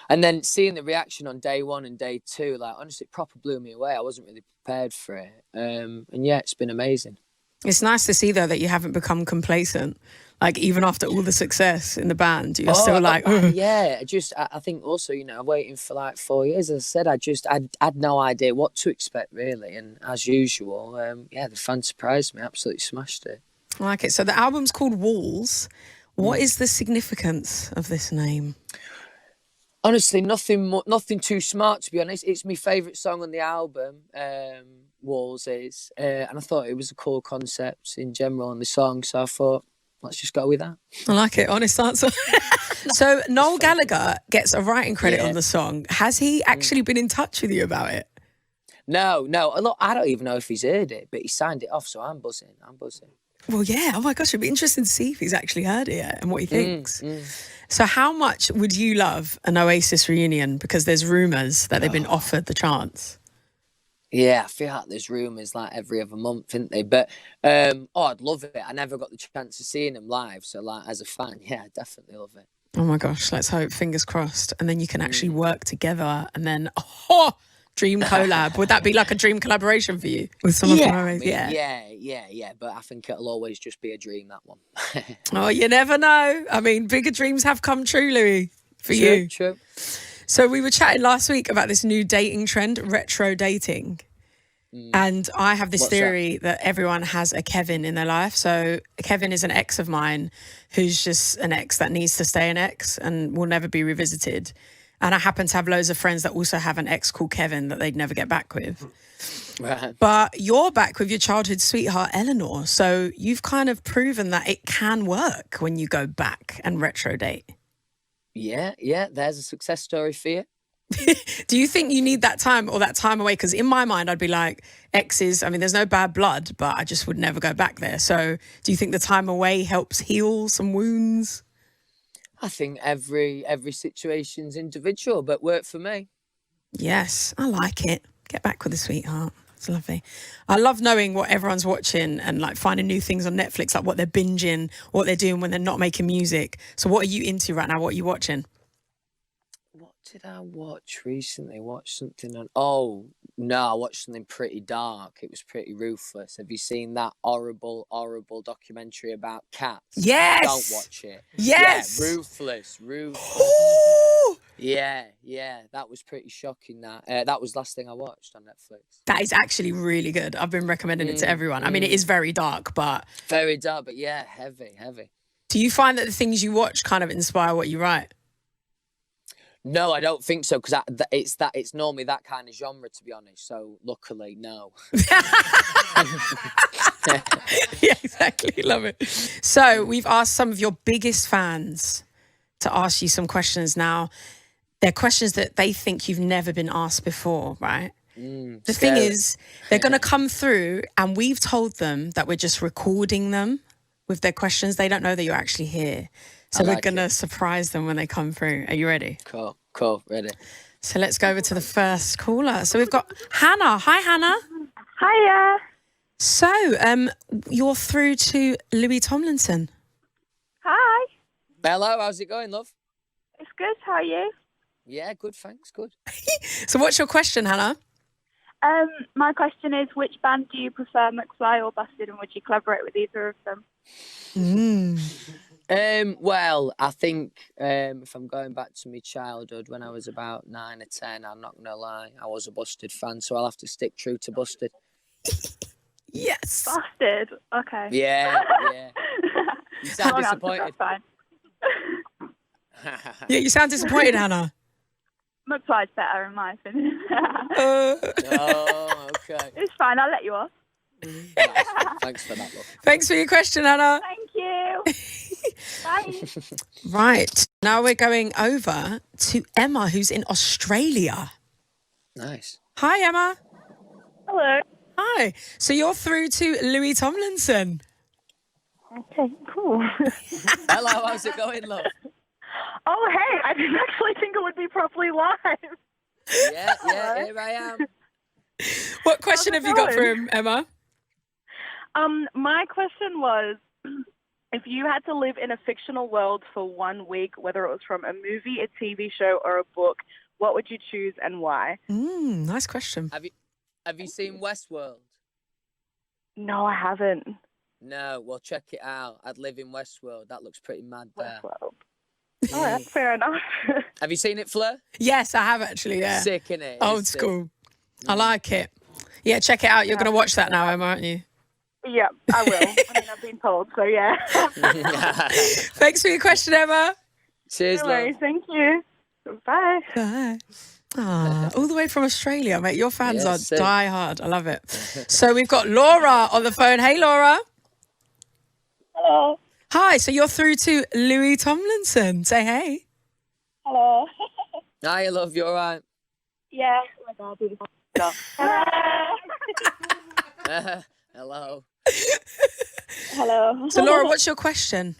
Speaker 1: And then seeing the reaction on day one and day two, like, honestly, it proper blew me away. I wasn't really prepared for it. And yeah, it's been amazing.
Speaker 11: It's nice to see, though, that you haven't become complacent. Like, even after all the success in the band, you're still like...
Speaker 1: Yeah, I think also, you know, waiting for like 4 years, as I said, I had no idea what to expect, really. And as usual, yeah, the fans surprised me, absolutely smashed it.
Speaker 11: I like it. So the album's called Walls. What is the significance of this name?
Speaker 1: Honestly, nothing too smart, to be honest. It's my favourite song on the album, Walls is. And I thought it was a cool concept in general on the song, so I thought, let's just go with that. I
Speaker 11: like it, honest answer. So Noel Gallagher gets a writing credit on the song. Has he actually been in touch with you about it?
Speaker 1: No. Look, I don't even know if he's heard it, but he signed it off, so I'm buzzing.
Speaker 11: Well, yeah. Oh my gosh, it'd be interesting to see if he's actually heard it yet and what he thinks. So how much would you love an Oasis reunion? Because there's rumours that they've been offered the chance.
Speaker 1: Yeah, I feel like there's rumours like every other month, isn't they? But, I'd love it. I never got the chance of seeing them live. So, like, as a fan, yeah, I definitely love it.
Speaker 11: Oh, my gosh. Let's hope. Fingers crossed. And then you can actually work together and then, dream collab. Would that be like a dream collaboration for you? With someone from Oasis?
Speaker 1: Yeah. But I think it'll always just be a dream, that one.
Speaker 11: Oh, you never know. I mean, bigger dreams have come true, Louis, for you.
Speaker 1: True.
Speaker 11: So we were chatting last week about this new dating trend, retro dating. And I have this theory that everyone has a Kevin in their life. So Kevin is an ex of mine who's just an ex that needs to stay an ex and will never be revisited. And I happen to have loads of friends that also have an ex called Kevin that they'd never get back with.
Speaker 1: Right.
Speaker 11: But you're back with your childhood sweetheart, Eleanor. So you've kind of proven that it can work when you go back and retro date.
Speaker 1: Yeah. There's a success story for you.
Speaker 11: Do you think you need that time or that time away? Because in my mind, I'd be like, exes, I mean, there's no bad blood, but I just would never go back there. So do you think the time away helps heal some wounds?
Speaker 1: I think every situation's individual, but worked for me.
Speaker 11: Yes, I like it. Get back with the sweetheart. It's lovely. I love knowing what everyone's watching and like finding new things on Netflix, like what they're binging, what they're doing when they're not making music. So what are you into right now? What are you watching?
Speaker 1: What did I watch recently? Watched something on. Oh no, I watched something pretty dark. It was pretty ruthless. Have you seen that horrible documentary about cats?
Speaker 11: Yes.
Speaker 1: Don't watch it.
Speaker 11: Yes.
Speaker 1: Yeah, ruthless. Yeah, that was pretty shocking. That was the last thing I watched on Netflix.
Speaker 11: That is actually really good. I've been recommending it to everyone. I mean, it is very dark, but
Speaker 1: yeah, heavy.
Speaker 11: do you find that the things you watch kind of inspire what you write?
Speaker 1: No, I don't think so, because it's normally that kind of genre, to be honest. So luckily, no.
Speaker 11: Yeah, exactly. Love it. So we've asked some of your biggest fans to ask you some questions now. They're questions that they think you've never been asked before, right? The thing is, they're going to come through and we've told them that we're just recording them with their questions. They don't know that you're actually here. So we're going to surprise them when they come through. Are you ready?
Speaker 1: Cool, ready.
Speaker 11: So let's go over to the first caller. So we've got Hannah. Hi, Hannah.
Speaker 12: Hiya.
Speaker 11: So you're through to Louis Tomlinson.
Speaker 12: Hi.
Speaker 1: Hello, how's it going, love?
Speaker 12: It's good. How are you?
Speaker 1: Yeah, good, thanks, good.
Speaker 11: So what's your question, Hannah?
Speaker 12: My question is, which band do you prefer, McFly or Busted, and would you collaborate with either of them?
Speaker 1: Well, I think if I'm going back to my childhood when I was about 9 or 10, I'm not gonna lie, I was a Busted fan, so I'll have to stick true to Busted.
Speaker 11: Yes.
Speaker 12: Busted. Okay.
Speaker 1: Yeah. You sound disappointed.
Speaker 12: Fine.
Speaker 11: Yeah, you sound disappointed, Hannah.
Speaker 12: McFly's better in my opinion.
Speaker 1: Oh, okay.
Speaker 12: It's fine. I'll let you off.
Speaker 1: Thanks for that, love.
Speaker 11: Thanks for your question, Hannah.
Speaker 12: Thank you. Bye.
Speaker 11: Right. Now we're going over to Emma, who's in Australia.
Speaker 1: Nice.
Speaker 11: Hi, Emma.
Speaker 12: Hello.
Speaker 11: Hi. So you're through to Louis Tomlinson.
Speaker 12: Okay, cool.
Speaker 1: Hello, how's it going, love?
Speaker 12: Oh, hey, I didn't actually think it would be properly live.
Speaker 1: Yeah, here I am.
Speaker 11: What question have you got for him, Emma?
Speaker 12: My question was, if you had to live in a fictional world for 1 week, whether it was from a movie, a TV show, or a book, what would you choose and why?
Speaker 11: Nice question.
Speaker 1: Have you seen Westworld?
Speaker 12: No, I haven't.
Speaker 1: No, well, check it out. I'd live in Westworld. That looks pretty mad there.
Speaker 12: Westworld. All right, fair enough.
Speaker 1: Have you seen it, Fleur?
Speaker 11: Yes, I have actually, yeah.
Speaker 1: Sick, innit?
Speaker 11: Old school. I like it. Yeah, check it out. You're going to watch that now, Emma, aren't you?
Speaker 12: Yeah, I will. I mean, I've been told, so yeah.
Speaker 11: Thanks for your question, Emma.
Speaker 1: Cheers,
Speaker 12: No
Speaker 1: love.
Speaker 12: worries, thank you. Bye.
Speaker 11: Bye. All the way from Australia, mate. Your fans
Speaker 1: Yeah,
Speaker 11: are
Speaker 1: sick.
Speaker 11: die hard. I love it. So we've got Laura on the phone. Hey, Laura.
Speaker 12: Hello.
Speaker 11: Hi. So you're through to Louis Tomlinson. Say hey.
Speaker 12: Hello.
Speaker 1: Hi, love. You all right?
Speaker 12: Yeah. Oh my God, do this.
Speaker 1: Hello.
Speaker 12: Hello.
Speaker 11: So Laura, what's your question?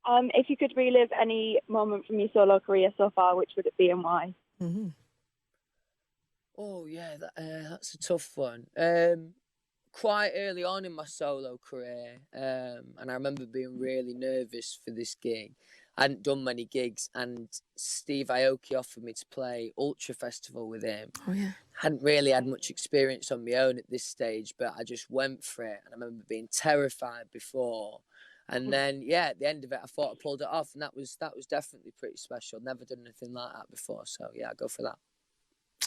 Speaker 12: If you could relive any moment from your solo career so far, which would it be and why?
Speaker 11: Mm-hmm.
Speaker 1: Oh, yeah, that's a tough one. Quite early on in my solo career, and I remember being really nervous for this gig. I hadn't done many gigs, and Steve Aoki offered me to play Ultra Festival with him.
Speaker 11: Oh, yeah.
Speaker 1: Hadn't really had much experience on my own at this stage, but I just went for it. And I remember being terrified before. And then, yeah, at the end of it, I thought I pulled it off, and that was definitely pretty special. Never done anything like that before, so yeah, I'll go for that.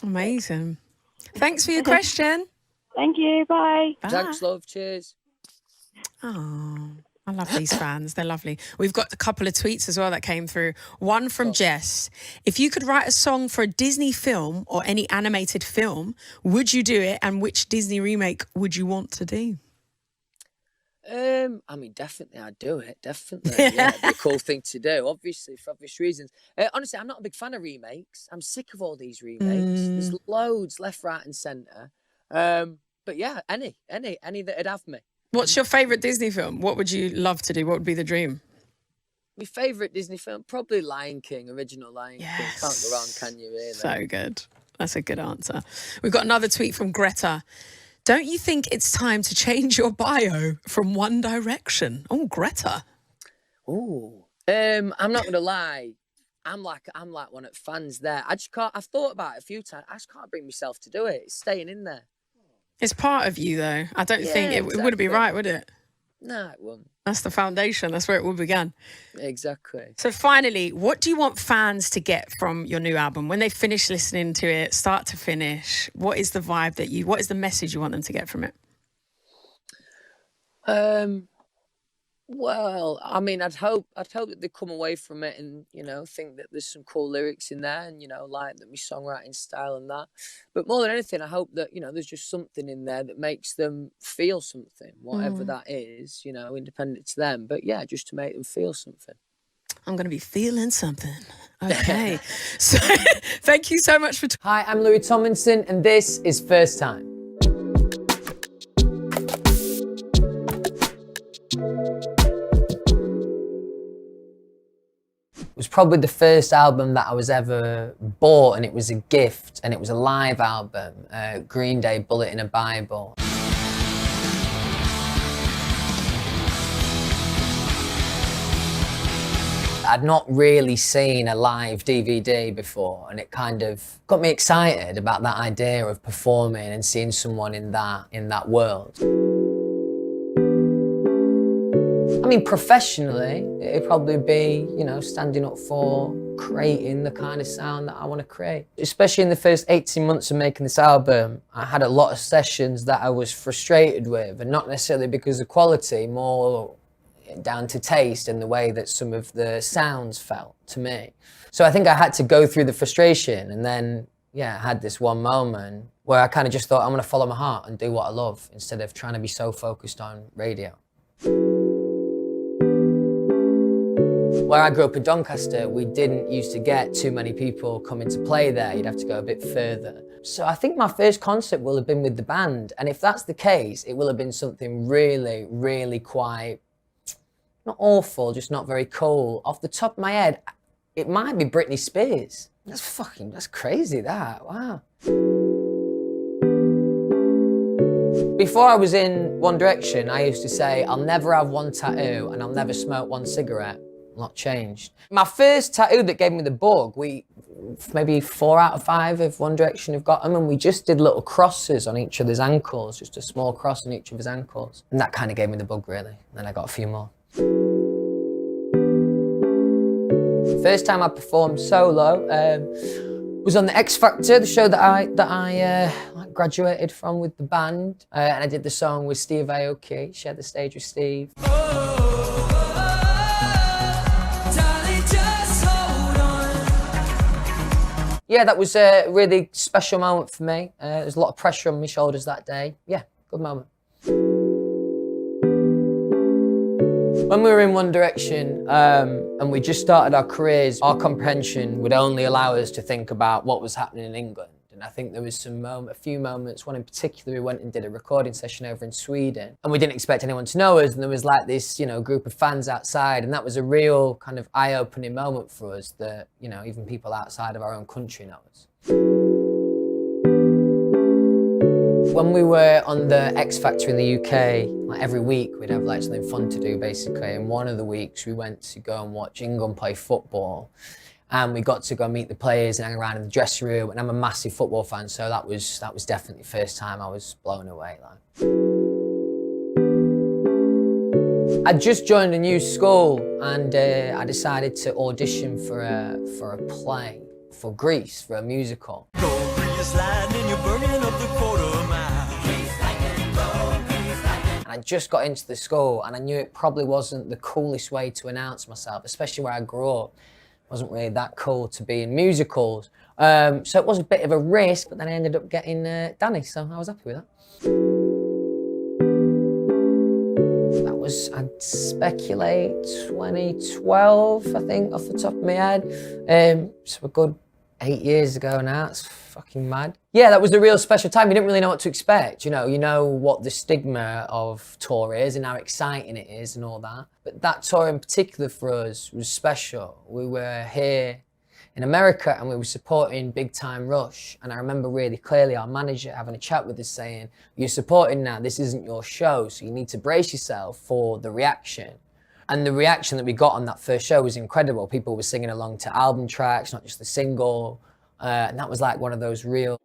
Speaker 11: Amazing. Thanks for your question.
Speaker 12: Thank you. Bye.
Speaker 11: Bye.
Speaker 1: Thanks, love. Cheers.
Speaker 11: Oh, I love these fans. They're lovely. We've got a couple of tweets as well that came through. One from Jess. If you could write a song for a Disney film or any animated film, would you do it? And which Disney remake would you want to do?
Speaker 1: I mean, definitely I'd do it. Definitely. Yeah, it'd be a cool thing to do, obviously, for obvious reasons. Honestly, I'm not a big fan of remakes. I'm sick of all these remakes. There's loads left, right and centre. But yeah, any that'd have me.
Speaker 11: What's your favourite Disney film? What would you love to do? What would be the dream?
Speaker 1: My favourite Disney film, probably Lion King, original Lion King. Can't go wrong, can you, really?
Speaker 11: So good. That's a good answer. We've got another tweet from Greta. Don't you think it's time to change your bio from One Direction? Oh, Greta.
Speaker 1: Ooh. I'm not gonna lie. I'm like one of the fans there. I just can't. I've thought about it a few times. I just can't bring myself to do it. It's staying in there.
Speaker 11: It's part of you, though. I don't think it wouldn't be right, would it?
Speaker 1: No, it wouldn't.
Speaker 11: That's the foundation. That's where it all began.
Speaker 1: Exactly.
Speaker 11: So finally, what do you want fans to get from your new album when they finish listening to it, start to finish? What is the vibe what is the message you want them to get from it?
Speaker 1: Well, I mean, I'd hope that they come away from it and, you know, think that there's some cool lyrics in there and, you know, like that my songwriting style and that. But more than anything, I hope that, you know, there's just something in there that makes them feel something, whatever that is, you know, independent to them. But yeah, just to make them feel something.
Speaker 11: I'm going to be feeling something. Okay. So thank you so much for...
Speaker 1: Hi, I'm Louis Tomlinson and this is First Time. It was probably the first album that I was ever bought, and it was a gift, and it was a live album, Green Day, Bullet in a Bible. I'd not really seen a live DVD before, and it kind of got me excited about that idea of performing and seeing someone in that world. I mean, professionally, it'd probably be, you know, standing up for creating the kind of sound that I want to create. Especially in the first 18 months of making this album, I had a lot of sessions that I was frustrated with, and not necessarily because of quality, more down to taste and the way that some of the sounds felt to me. So I think I had to go through the frustration, and then, yeah, I had this one moment where I kind of just thought, I'm going to follow my heart and do what I love instead of trying to be so focused on radio. Where I grew up in Doncaster, we didn't used to get too many people coming to play there. You'd have to go a bit further. So I think my first concert will have been with the band. And if that's the case, it will have been something really, really quite, not awful, just not very cool. Off the top of my head, it might be Britney Spears. That's crazy, that, wow. Before I was in One Direction, I used to say, I'll never have one tattoo and I'll never smoke one cigarette. Not changed. My first tattoo that gave me the bug, maybe 4 out of 5 of One Direction have got them, and we just did little crosses on each other's ankles, just a small cross on each of his ankles. And that kind of gave me the bug, really. And then I got a few more. First time I performed solo was on the X Factor, the show that I graduated from with the band. And I did the song with Steve Aoki, shared the stage with Steve. Yeah, that was a really special moment for me. There was a lot of pressure on my shoulders that day. Yeah, good moment. When we were in One Direction and we just started our careers, our comprehension would only allow us to think about what was happening in England. And I think there was a few moments, one in particular, we went and did a recording session over in Sweden, and we didn't expect anyone to know us, and there was like this, you know, group of fans outside, and that was a real kind of eye-opening moment for us that, you know, even people outside of our own country know us. When we were on the X Factor in the UK, like every week we'd have like something fun to do basically, and one of the weeks we went to go and watch England play football. And we got to go meet the players and hang around in the dressing room. And I'm a massive football fan, so that was definitely the first time I was blown away. I just joined a new school, and I decided to audition for a play for Greece, for a musical. And I just got into the school, and I knew it probably wasn't the coolest way to announce myself, especially where I grew up. Wasn't really that cool to be in musicals. So it was a bit of a risk, but then I ended up getting Danny, so I was happy with that. That was, I'd speculate, 2012, I think, off the top of my head. So a good 8 years ago now, it's fucking mad. Yeah, that was a real special time. You didn't really know what to expect, you know what the stigma of tour is and how exciting it is and all that. But that tour in particular for us was special. We were here in America, and we were supporting Big Time Rush. And I remember really clearly our manager having a chat with us saying, you're supporting now, this isn't your show, so you need to brace yourself for the reaction. And the reaction that we got on that first show was incredible. People were singing along to album tracks, not just the single. And that was like one of those real...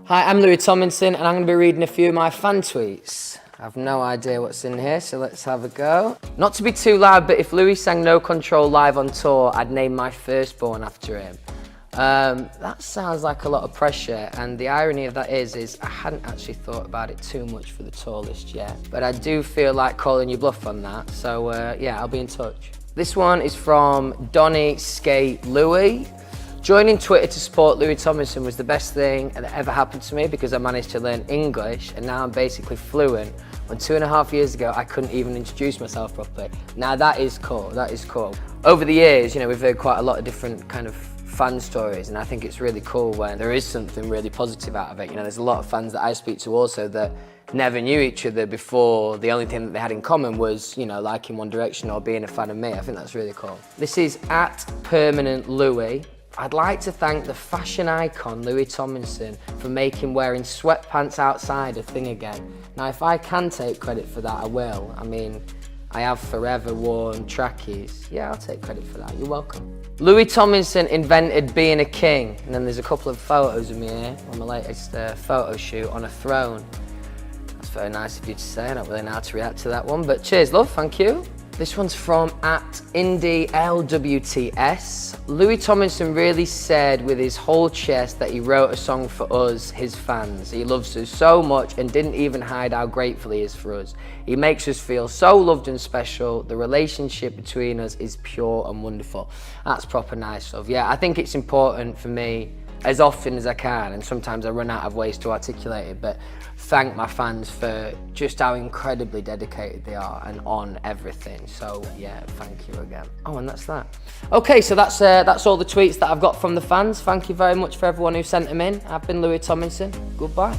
Speaker 1: Hi, I'm Louis Tomlinson, and I'm going to be reading a few of my fan tweets. I have no idea what's in here, so let's have a go. Not to be too loud, but if Louis sang No Control live on tour, I'd name my firstborn after him. That sounds like a lot of pressure, and the irony of that is I hadn't actually thought about it too much for the tour list yet, but I do feel like calling you bluff on that, so yeah, I'll be in touch. This one is from Donny Skate Louis. Joining Twitter to support Louis Tomlinson was the best thing that ever happened to me because I managed to learn English and now I'm basically fluent. When 2.5 years ago, I couldn't even introduce myself properly. Now that is cool, that is cool. Over the years, you know, we've heard quite a lot of different kind of fan stories, and I think it's really cool when there is something really positive out of it. You know, there's a lot of fans that I speak to also that never knew each other before. The only thing that they had in common was, you know, liking One Direction or being a fan of me. I think that's really cool. This is @PermanentLouis. I'd like to thank the fashion icon Louis Tomlinson for making wearing sweatpants outside a thing again. Now, if I can take credit for that, I will. I mean, I have forever worn trackies. Yeah, I'll take credit for that. You're welcome. Louis Tomlinson invented being a king. And then there's a couple of photos of me here on my latest photo shoot on a throne. That's very nice of you to say. I don't really know how to react to that one, but cheers, love. Thank you. This one's from @IndieLWTS. Louis Tomlinson really said with his whole chest that he wrote a song for us, his fans. He loves us so much and didn't even hide how grateful he is for us. He makes us feel so loved and special. The relationship between us is pure and wonderful. That's proper nice stuff. Yeah, I think it's important for me as often as I can, and sometimes I run out of ways to articulate it, but thank my fans for just how incredibly dedicated they are and on everything. So yeah, thank you again. Oh, and that's that. Okay, so that's all the tweets that I've got from the fans. Thank you very much for everyone who sent them in. I've been Louis Tomlinson. Goodbye.